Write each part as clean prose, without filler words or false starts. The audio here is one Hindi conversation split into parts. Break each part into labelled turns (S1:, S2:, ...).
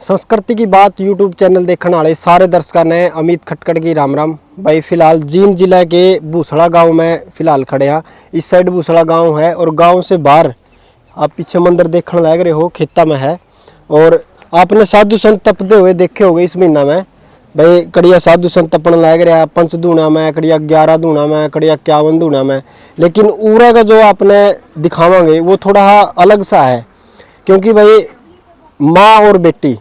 S1: संस्कृति की बात यूट्यूब चैनल देखने वाले सारे दर्शकों ने अमित खटकड़ की राम राम भाई। फिलहाल जींद जिले के भूसड़ा गांव में फिलहाल खड़े हैं। इस साइड भूसड़ा गांव है और गांव से बाहर आप पीछे मंदिर देखने लग रहे हो, खेता में है। और आपने साधु संत तपते हुए देखे होंगे इस महीना में भाई। कड़िया साधु संत तपन लग रहा है 5 दूना में, कड़िया 11 दूना में, कड़िया 51 दूना में। लेकिन उरा का जो आपने दिखावांगे वो थोड़ा अलग सा है, क्योंकि भाई माँ और बेटी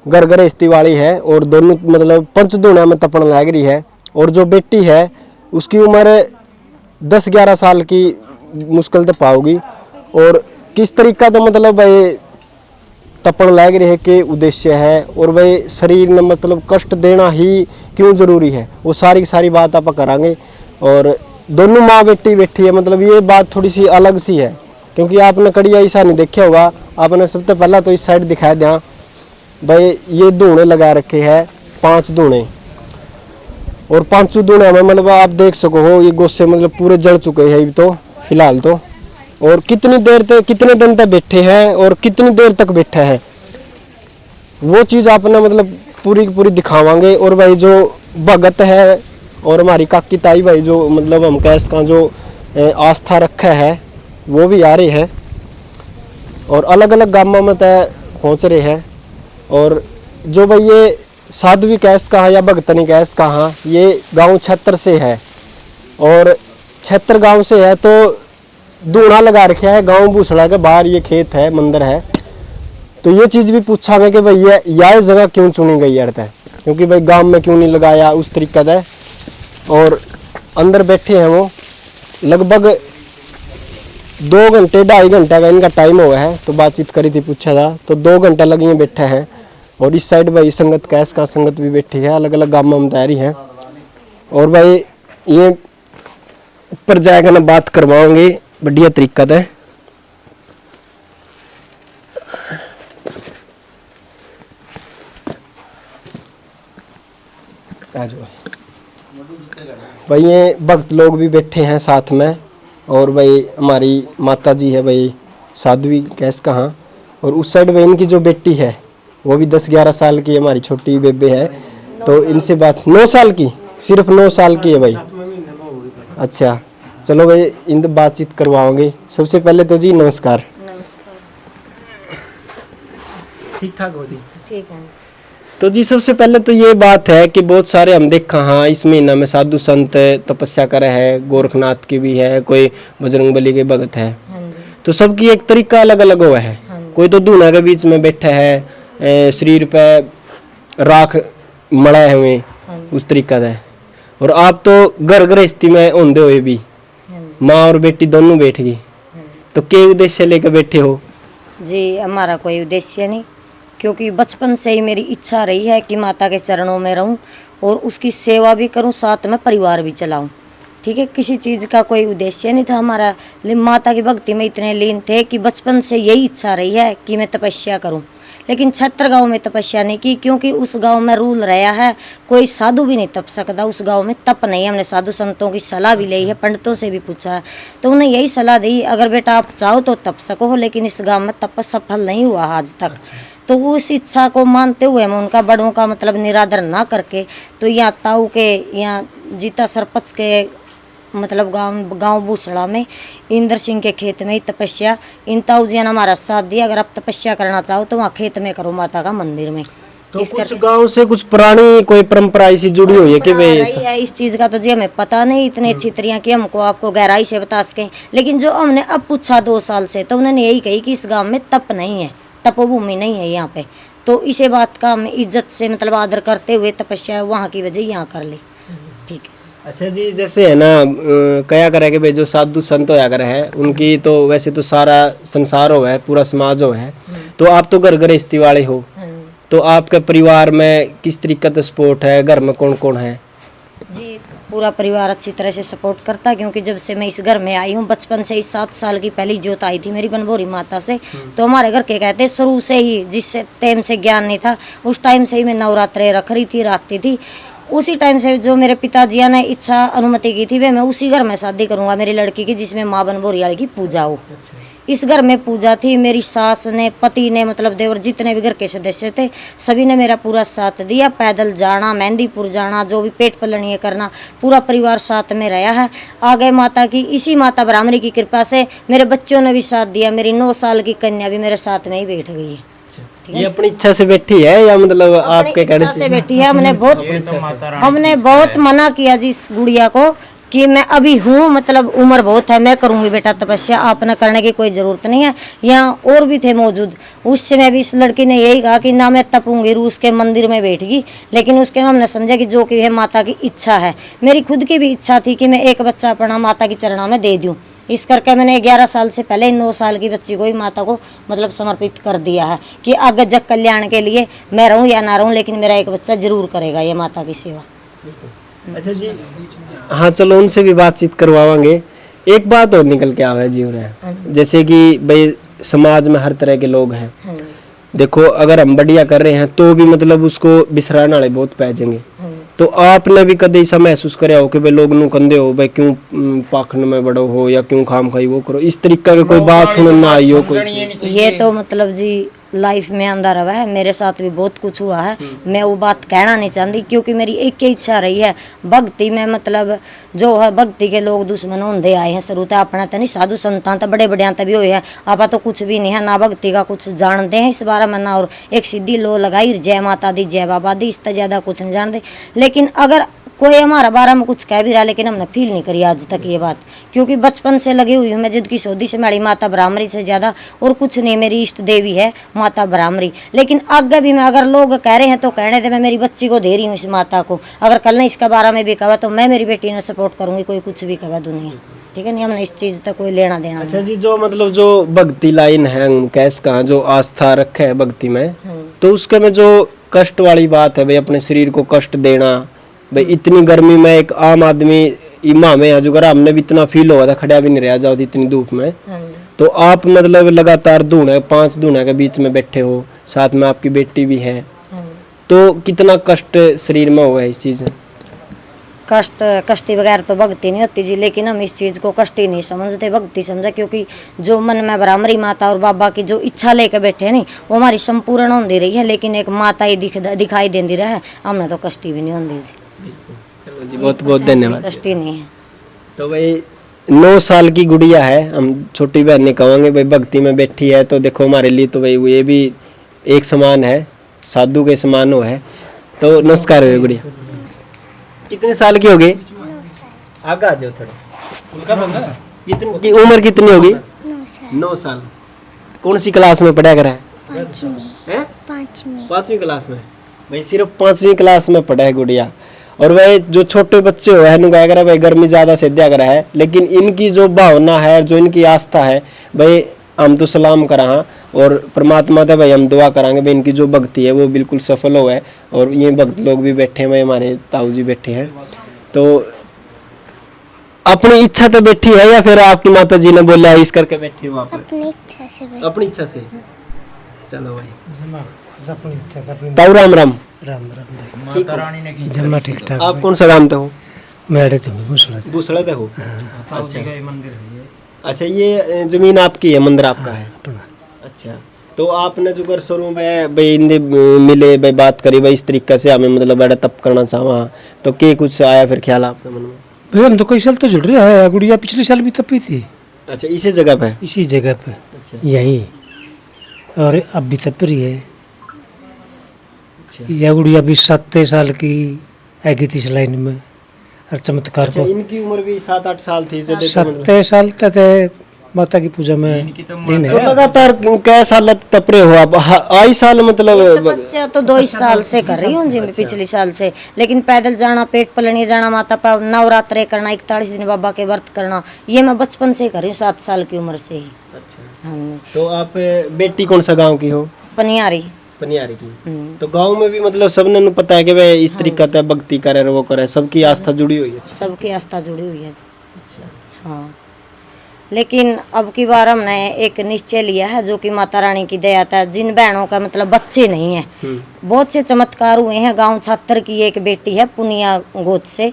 S1: घर गृहस्थी वाली है और दोनों मतलब 5 दूना में तपन लग रही है। और जो बेटी है उसकी उम्र 10-11 साल की मुश्किल तो पाओगी। और किस तरीका तो मतलब भाई तपन लग रही है के उद्देश्य है, और भाई शरीर ने मतलब कष्ट देना ही क्यों जरूरी है, वो सारी की सारी बात आप करांगे। और दोनों माँ बेटी बैठी है, मतलब ये बात थोड़ी सी अलग सी है, क्योंकि आपने कड़िया ऐसा नहीं देखा होगा। आपने सबसे पहला तो इस साइड दिखाया दिया भाई, ये दूने लगा रखे हैं 5 दूने, और 5 दूने में मतलब आप देख सको हो ये गोसे मतलब पूरे जड़ चुके हैं तो फिलहाल तो। और कितनी देर तक कितने दिन तक बैठे हैं और कितनी देर तक बैठे हैं वो चीज़ आपने मतलब पूरी पूरी दिखावांगे। और भाई जो भगत है और हमारी काकी ताई भाई जो मतलब हम कैस का जो आस्था रखा है वो भी आ रहे हैं और अलग अलग गाँवों में तय पहुँच रहे हैं। और जो भाई ये साध्वी कैस कहाँ या भगतनी कैस कहाँ, ये गांव क्षेत्र से है और क्षेत्र गांव से है। तो दूना लगा रखा है गांव भूसड़ा के बाहर, ये खेत है मंदिर है। तो ये चीज़ भी पूछा मैं कि भाई यह जगह क्यों चुनी गई है, क्योंकि भाई गांव में क्यों नहीं लगाया उस तरीका है। और अंदर बैठे हैं वो लगभग 2 घंटे 2.5 घंटे का इनका टाइम हुआ है। तो बातचीत करी थी, पूछा था तो 2 घंटे लगे बैठे हैं। और इस साइड भाई संगत कैस का संगत भी बैठी है, अलग अलग गाँव में तैयारी है। और भाई ये ऊपर जाएगा ना बात करवाओगे बढ़िया तरीका है। भाई ये भक्त लोग भी बैठे हैं साथ में। और भाई हमारी माता जी है भाई साध्वी कैस कहाँ, और उस साइड भाई इनकी जो बेटी है वो भी 10-11 साल की हमारी छोटी बेबे है। तो इनसे बात 9 साल की, सिर्फ 9 साल की है भाई। अच्छा चलो भाई इन बातचीत करवाओगे। सबसे पहले तो जी नमस्कार। ठीक ठाक हो जी? ठीक है। तो जी सबसे पहले तो ये बात है कि बहुत सारे हम देखा हाँ इस महीना में साधु संत तपस्या करे है, गोरखनाथ की भी है, कोई बजरंगबली के भगत है। तो सबकी एक तरीका अलग अलग हुआ है। कोई तो दूना के बीच में बैठा है, शरीर पे राख मड़े हुए उस तरीका है। और आप तो घर गृहस्थी में होंदे हुए भी माँ और बेटी दोनों बैठ गई, तो क्या उद्देश्य लेकर बैठे हो
S2: जी? हमारा कोई उद्देश्य नहीं, क्योंकि बचपन से ही मेरी इच्छा रही है कि माता के चरणों में रहूं और उसकी सेवा भी करूं, साथ में परिवार भी चलाऊं। ठीक है, किसी चीज़ का कोई उद्देश्य नहीं था हमारा। माता की भक्ति में इतने लीन थे कि बचपन से यही इच्छा रही है कि मैं तपस्या करूं। लेकिन छत्र गांव में तपस्या नहीं की, क्योंकि उस गांव में रूल रहा है कोई साधु भी नहीं तप सकता। उस गांव में तप नहीं है। हमने साधु संतों की सलाह भी ली है, पंडितों से भी पूछा है, तो उन्हें यही सलाह दी अगर बेटा आप चाहो तो तप सको, लेकिन इस गांव में तप सफल नहीं हुआ आज तक। तो उस इच्छा को मानते हुए मैं उनका बड़ों का मतलब निरादर ना करके तो यहाँ ताऊ के यहाँ जीता सरपंच के मतलब गांव भूसड़ा में इंद्र सिंह के खेत में ही तपस्या इन ताऊ जी ने हमारा साथ दिया। अगर आप तपस्या करना चाहो तो वहाँ खेत में करो, माता का मंदिर में।
S1: तो कुछ गांव से कुछ पुरानी कोई परंपरा ऐसी जुड़ी हुई है कि भाई
S2: इस चीज का तो जी हमें पता नहीं इतने अच्छी तरह की हमको आपको गहराई से बता सके। लेकिन जो हमने अब पूछा 2 साल से, तो उन्होंने यही कही कि इस गाँव में तप नहीं है, तपोभूमि नहीं है यहाँ पे। तो इसे बात का हम इज्जत से मतलब आदर करते हुए तपस्या वहाँ की वजह यहाँ कर ली। ठीक है।
S1: अच्छा जी, जैसे है ना कया करे कि भाई जो साधु संत होया करे है उनकी तो वैसे तो सारा संसार हो है, पूरा समाज हो है। तो आप तो घर गृहस्थी वाले हो, तो आपके परिवार में किस तरीके का सपोर्ट है? घर में कौन कौन है?
S2: जी पूरा परिवार अच्छी तरह से सपोर्ट करता है, क्योंकि जब से मैं इस घर में आई हूँ बचपन से ही 7 साल की पहली जोत आई थी मेरी बनभोरी माता से। तो हमारे घर के कहते शुरू से ही, जिस टाइम से ज्ञान नहीं था उस टाइम से ही मैं नवरात्रे रख रही थी, राखती थी। उसी टाइम से जो मेरे पिताजी ने इच्छा अनुमति की थी वे मैं उसी घर में शादी करूँगा मेरी लड़की की, जिसमें माँ बनभोरी वाली की पूजा हो। इस घर में पूजा थी, मेरी सास ने, पति ने, मतलब देवर, जितने भी घर के सदस्य थे सभी ने मेरा पूरा साथ दिया। पैदल जाना, मेहंदीपुर जाना, जो भी पेट पलनी करना, पूरा परिवार साथ में रहा है। आगे माता की, इसी माता ब्राह्मणी की कृपा से मेरे बच्चों ने भी साथ दिया। मेरी 9 साल की कन्या भी मेरे साथ में ही बैठ गई है।
S1: ये अपनी इच्छा से बैठी है या मतलब आपके कहने
S2: से बैठी है? हमने बहुत मना किया जी इस गुड़िया को कि मैं अभी हूँ, मतलब उम्र बहुत है, मैं करूंगी बेटा तपस्या, आपने करने की कोई जरूरत नहीं है। यहाँ और भी थे मौजूद, उस समय भी इस लड़की ने यही कहा कि ना मैं तपूंगी, रूस के मंदिर में बैठगी। लेकिन उसके हमने समझा कि जो कि है माता की इच्छा है। मेरी खुद की भी इच्छा थी कि मैं एक बच्चा अपना माता की चरणों में दे दूँ। इस करके मैंने 11 साल से पहले 9 साल की बच्ची को ही माता को मतलब समर्पित कर दिया है कि आगे जग कल्याण के लिए मैं रहूं या ना रहूं, लेकिन मेरा एक बच्चा जरूर करेगा ये माता की सेवा।
S1: अच्छा जी, हाँ चलो उनसे भी बातचीत करवाएंगे। एक बात और निकल के आवे जी रहा है, जैसे कि भाई समाज में हर तरह के लोग हैं। देखो अगर हम बढ़िया कर रहे हैं तो भी मतलब उसको बिसराने वाले बहुत पैजेंगे। तो आपने भी कभी ऐसा महसूस कराया हो कि भाई लोग नु कंधे हो, भाई क्यों पाखंड में बड़ो हो या क्यों खाम खाई वो करो, इस तरीका की कोई बात सुनने ना आई हो? कोई
S2: ये तो मतलब जी लाइफ में अंदर रहा है, मेरे साथ भी बहुत कुछ हुआ है। मैं वो बात कहना नहीं चाहती क्योंकि मेरी एक ही इच्छा रही है भक्ति में, मतलब जो है भक्ति के लोग दुश्मन होंदे आए हैं शुरू से अपना तो नहीं, साधु संतान तो बड़े बड़े तभी हुए हैं, आपा तो कुछ भी नहीं है, ना भक्ति का कुछ जानते हैं इस बारे में ना, और एक सीधी लो लगाई जय माता दी जय बाबा दी, इससे ज्यादा कुछ नहीं जानते। लेकिन अगर कोई हमारा बारे में कुछ कह भी रहा, लेकिन हमने फील नहीं करी आज तक ये बात, क्योंकि बचपन से लगी हुई हूँ मैं जिद की शोधी से, मेरी माता ब्राह्मणी से ज्यादा और कुछ नहीं, मेरी इष्ट देवी है माता ब्राह्मणी। लेकिन आगे भी मैं अगर लोग कह रहे हैं तो कहने दे, मैं मेरी बच्ची को दे रही हूँ इस माता को। अगर कल ने इसके बारे में भी कहा तो मैं मेरी बेटी ने सपोर्ट करूंगी, कोई कुछ भी कहा दुनिया, ठीक है नहीं, हमने इस चीज तक कोई लेना देना।
S1: अच्छा जी, जो मतलब जो भक्ति लाइन है कैस का जो आस्था रखे है भक्ति में, तो उसके में जो कष्ट वाली बात है भाई, अपने शरीर को कष्ट देना, भाई इतनी गर्मी में एक आम आदमी इमा में है जो अगर हमने भी इतना फील हुआ था, खड़ा भी नहीं रह जाओ इतनी धूप में, तो आप मतलब लगातार धूने 5 धूने के बीच में बैठे हो, साथ में आपकी बेटी भी है, तो कितना कष्ट शरीर में हुआ है इस चीज में?
S2: कष्टी बगैर तो भक्ति नहीं होती जी, लेकिन हम इस चीज को कष्टी नहीं समझते, भक्ति समझा, क्योंकि जो मन में ब्राह्मणी माता और बाबा की जो इच्छा लेके बैठे हैं नहीं, वो हमारी संपूर्ण होती रही है, लेकिन एक माता ही दिखाई देती रहे, हमने तो कष्टी भी नहीं होती जी।
S1: चलो जी, बहुत बहुत धन्यवाद।
S2: कष्टी नहीं है।
S1: तो भाई 9 साल की गुड़िया है, हम छोटी बहन ने कहेंगे भाई भक्ति में बैठी है, तो देखो हमारे लिए तो भाई ये भी एक समान है, साधु के समान हो है। तो नमस्कार है गुड़िया, कितने साल की होगी? आगे आ जाओ थोड़ा। कितनी उम्र कितनी होगी? 9 साल। कौन सी क्लास में पढ़ा करा है? 5वीं क्लास में। भाई सिर्फ 5वीं क्लास में पढ़ा है गुड़िया। और वह जो छोटे बच्चे हो है क्या करा भाई, गर्मी ज्यादा से दिया करा है, लेकिन इनकी जो भावना है, जो इनकी आस्था है भाई, हम तो सलाम करा हाँ, और परमात्मा से भाई हम दुआ करांगे भाई इनकी जो भक्ति है वो बिल्कुल सफल हो है। और ये भक्त लोग भी बैठे हैं, हमारे ताऊ जी बैठे हैं, तो अपनी इच्छा तो बैठी है या फिर आपकी माता जी ने बोला इस करके बैठी हो आप? अपनी इच्छा से। चलो भाई,
S3: अपनी इच्छा
S1: ताऊ राम राम।
S3: राम राम माता रानी ने की जम्मा ठीक ठाक।
S1: आप कौन सा गांव से हो?
S3: मेरे तो भूसड़ा
S1: से हो।
S3: अच्छा मंदिर है।
S1: अच्छा, ये जमीन आपकी है, मंदिर आपका है?
S3: अपना।
S1: अच्छा, तो आपने जो घर शुरू में भाई मिले भाई बात करी भाई इस तरीके से हमें मतलब बड़ा तप करना चाहा, तो क्या कुछ आया फिर ख्याल आपके मन में?
S3: भाई हम तो कई साल तो जुड़ रहे हैं, गुड़िया पिछले साल भी तपी थी।
S1: अच्छा, इसी जगह पे?
S3: इसी जगह पे।
S1: अच्छा।
S3: यहीं, और अब भी तप रही है। यह गुड़िया भी 7 साल की है थी इस लाइन में, और चमत्कार।
S1: अच्छा, इनकी उम्र भी 7-8 साल थी?
S3: 7 साल तक माता की पूजा में दिन है।
S1: तो लगातार कै साल तप रहे हो आप? आई साल मतलब
S2: तपस्या तो 2 साल से कर रही हूँ जी मैं, पिछले साल से। लेकिन पैदल जाना, पेट पलने जाना, माता पर नवरात्रे करना, 41 दिन बाबा के व्रत करना, ये मैं बचपन से कर रही हूँ, 7 साल की उम्र से ही।
S1: अच्छा।
S2: हाँ।
S1: तो आप बेटी कौन सा गाँव की हो?
S2: पनियारी
S1: की। तो गांव में भी मतलब सबने पता है कि भाई इस तरीका से भक्ति करे वो करे, सबकी आस्था जुड़ी हुई है?
S2: सबकी आस्था जुड़ी हुई है जी।
S1: अच्छा।
S2: हाँ, लेकिन अब की बार हमने एक निश्चय लिया है, जो कि माता रानी की दया था, जिन बहनों का मतलब बच्चे नहीं है, बहुत से चमत्कार हुए हैं। गांव छात्र की एक बेटी है पुनिया गोद से,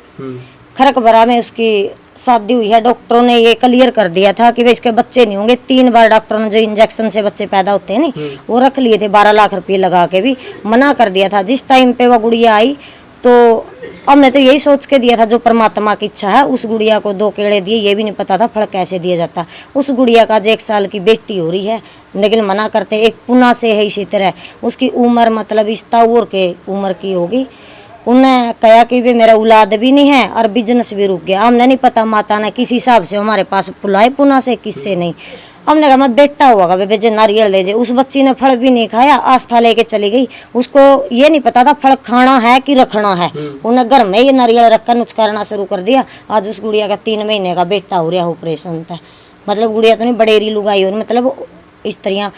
S2: खरक बरा में उसकी शादी हुई है, डॉक्टरों ने ये क्लियर कर दिया था कि भाई इसके बच्चे नहीं होंगे। 3 बार डॉक्टरों ने जो इंजेक्शन से बच्चे पैदा होते हैं नहीं, वो रख लिए थे, 12 लाख रुपए लगा के भी मना कर दिया था। जिस टाइम पे वो गुड़िया आई तो हमने तो यही सोच के दिया था जो परमात्मा की इच्छा है। उस गुड़िया को 2 केड़े दिए, ये भी नहीं पता था फल कैसे दिया जाता। उस गुड़िया का आज 1 साल की बेटी हो रही है, लेकिन मना करते। एक पुना से है इसी तरह, उसकी उम्र मतलब इस ताऊर के उम्र की होगी। उन्हें कहा कि भी मेरा औलाद भी नहीं है और बिजनेस भी रुक गया। हमने नहीं पता माता ने किस हिसाब से हमारे पास बुलाए पुना से, किससे नहीं। हमने कहा मैं बेटा हुआ बेबे जे नारियल ले जे। उस बच्ची ने फल भी नहीं खाया, आस्था लेके चली गई। उसको ये नहीं पता था फल खाना है कि रखना है। उन्हें घर में ये नारियल रखकर नुचकारना शुरू कर दिया। आज उस गुड़िया का 3 महीने का बेटा हो रहा, ऑपरेशन था। मतलब गुड़िया तो नहीं, बडेरी लुगाई और मतलब स्त्रियाँ।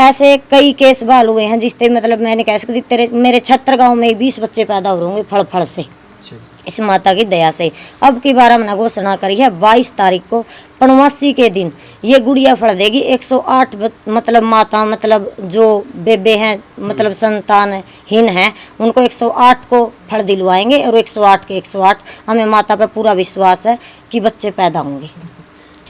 S2: ऐसे कई केस बहाल हुए हैं जिससे मतलब मैंने कह सकती तेरे मेरे छत्र गाँव में 20 बच्चे पैदा हो रहे होंगे फल से, इस माता की दया से। अब की बार हमने घोषणा करी है 22 तारीख को पणवासी के दिन ये गुड़िया फल देगी। 108 मतलब माता मतलब जो बेबे हैं मतलब संतानहीन हैं उनको 108 को फल दिलवाएंगे और 108 के 108 हमें माता पर पूरा विश्वास है कि बच्चे पैदा होंगे।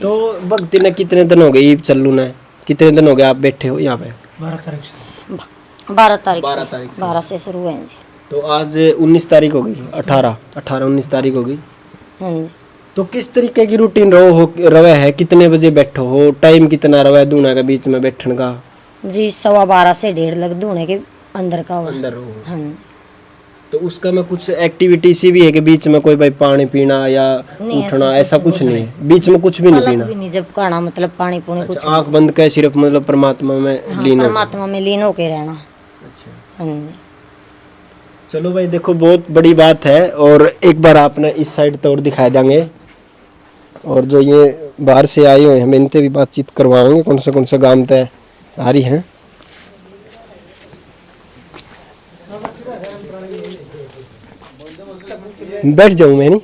S1: तो भक्ति ने कितने दिन हो गए चल्लू ने, कितने दिन हो गए आप बैठे हो यहाँ पे?
S3: 12 तारीख से।
S2: 12 तारीख से 12 से शुरू है जी।
S1: तो आज 19 तारीख हो गई, 19 तारीख हो गई। तो किस तरीके की रूटीन रवे है? कितने बजे बैठो हो? टाइम कितना रवे दूना के बीच में बैठने का?
S2: जी 12:15 से 1:30 लग दूने के अंदर का हो।
S1: अंदर हो।
S2: हाँ।
S1: तो उसका में कुछ एक्टिविटी सी भी है कि बीच में कोई भाई पानी पीना या उठना, ऐसा कुछ नहीं है? बीच में कुछ भी नहीं पीना?
S2: भी नहीं, जब खाना मतलब पानी पुनी कुछ।
S1: अच्छा, आंख बंद कर सिर्फ मतलब परमात्मा में लीन हो?
S2: परमात्मा में लीन होके रहना।
S1: अच्छा,
S2: हाँ।
S1: चलो भाई देखो बहुत बड़ी बात है। और एक बार आपने इस साइड तो और दिखा देंगे। और जो ये बाहर से आए हुए हैं हम इनसे भी बातचीत करवाएंगे कौन से गांव तय आ रही हैं। बैठ जाऊं मैं? नहीं,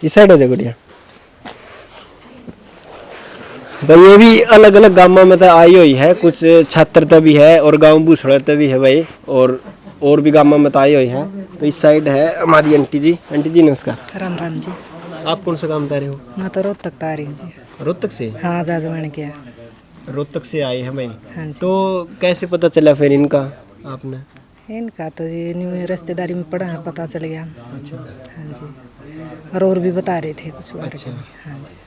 S1: इस साइड हो जा गुड़िया भाई। ये भी अलग अलग गांवों में तो आई हुई है, कुछ छात्र तो भी है और गांव बूसड़ा तो भी है भाई, और भी गांवों में तो आई हुई है। तो इस साइड है हमारी आंटी जी। आंटी जी नमस्कार।
S4: राम राम जी।
S1: आप कौन सा काम बता रहे हो?
S4: मैं तो रोहतक आ रही हूँ जी।
S1: रोहतक से?
S4: हाँ जाजवान के।
S1: रोहतक से आए हैं भाई।
S4: हाँ जी।
S1: तो कैसे पता चला फिर इनका आपने?
S4: इनका तो जी न्यू रिश्तेदारी में पड़ा है, पता चल गया।
S1: अच्छा।
S4: हाँ जी। और भी बता रहे थे कुछ बारे में।
S1: अच्छा।
S4: हाँ जी।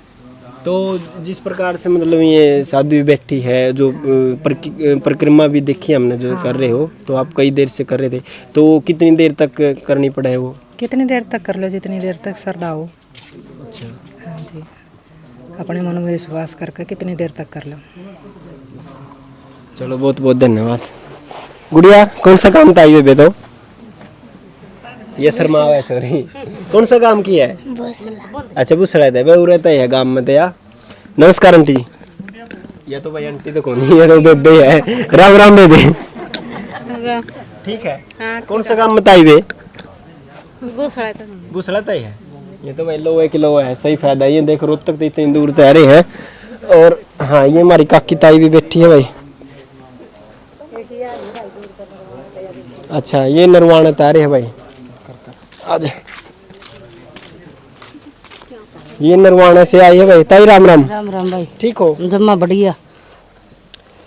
S1: तो जिस प्रकार से मतलब ये साधु बैठी है, जो परिक्रमा भी देखी हमने जो कर रहे हो, तो आप कई देर से कर रहे थे, तो कितनी देर तक करनी पड़े वो?
S4: कितनी देर तक कर लो, जितनी देर तक श्रद्धा हो।
S1: अच्छा।
S4: हाँ जी। अपने मन में विश्वास करके कितनी देर तक कर लो।
S1: चलो बहुत बहुत धन्यवाद। गुड़िया कौन सा काम था ये बताओ? ये शर्मा है सॉरी। कौन सा काम किया है? अच्छा बूसड़ा था भाई, रहता है गांव में तो या। नमस्कार आंटी जी। ये तो भाई आंटी तो कौन है, ये तो बेबे है। राम राम बेबे। ठीक है। कौन सा काम बताई बे? बूसड़ा है। ये तो भाई लोहे किलो है, सही फायदा। ये देख रोहतक तो इतनी दूर तो आ रहे हैं। और हाँ ये हमारी काकी ताई भी बैठी है भाई। अच्छा ये नरवाना तारे है भाई। आज ये नरवाना से आई है भाई। ताई राम राम।
S5: राम राम भाई।
S1: ठीक हो?
S5: जम्मा बढ़िया।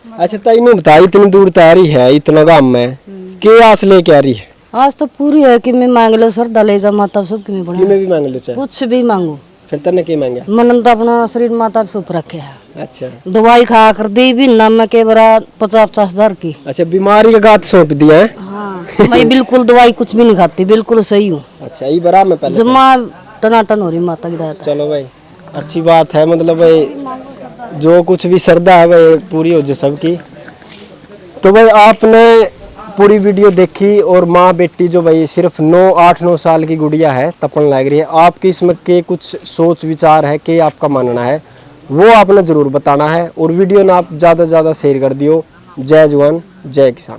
S1: अच्छा ताई ने बताया इतनी दूर तैयारी है, इतना गांव में के आस लेके आ रही है?
S5: आज तो पूरी है कि मैं मांग लो श्रद्धा लेगा माता सब की मैं
S1: कि
S5: बना
S1: मैं भी मांग लो चाहे?
S5: कुछ भी मांगू
S1: फिर तने के मांगे?
S5: मन तो अपना शरीर माता पे सुप रखे है।
S1: अच्छा।
S5: दवाई खा कर दी भी ना मैं के बरा 50-50 हजार की।
S1: अच्छा बीमारी का गात सौंप दिया है?
S5: हाँ मैं बिल्कुल दवाई कुछ भी नहीं खाती, बिल्कुल सही हूँ।
S1: अच्छा ये बरा में पहले
S5: जम्मा टनाटन हो रही माता की दया।
S1: चलो भाई अच्छी बात है। मतलब भाई जो कुछ भी श्रद्धा है भाई पूरी हो जाए सबकी। तो भाई आपने पूरी वीडियो देखी और माँ बेटी जो भाई सिर्फ 8-9 साल की गुड़िया है तपन लग रही है। आपकी इसमें के कुछ सोच विचार है कि आपका मानना है वो आपने ज़रूर बताना है। और वीडियो ना आप ज़्यादा से ज़्यादा शेयर कर दियो। जय जवान जय किसान।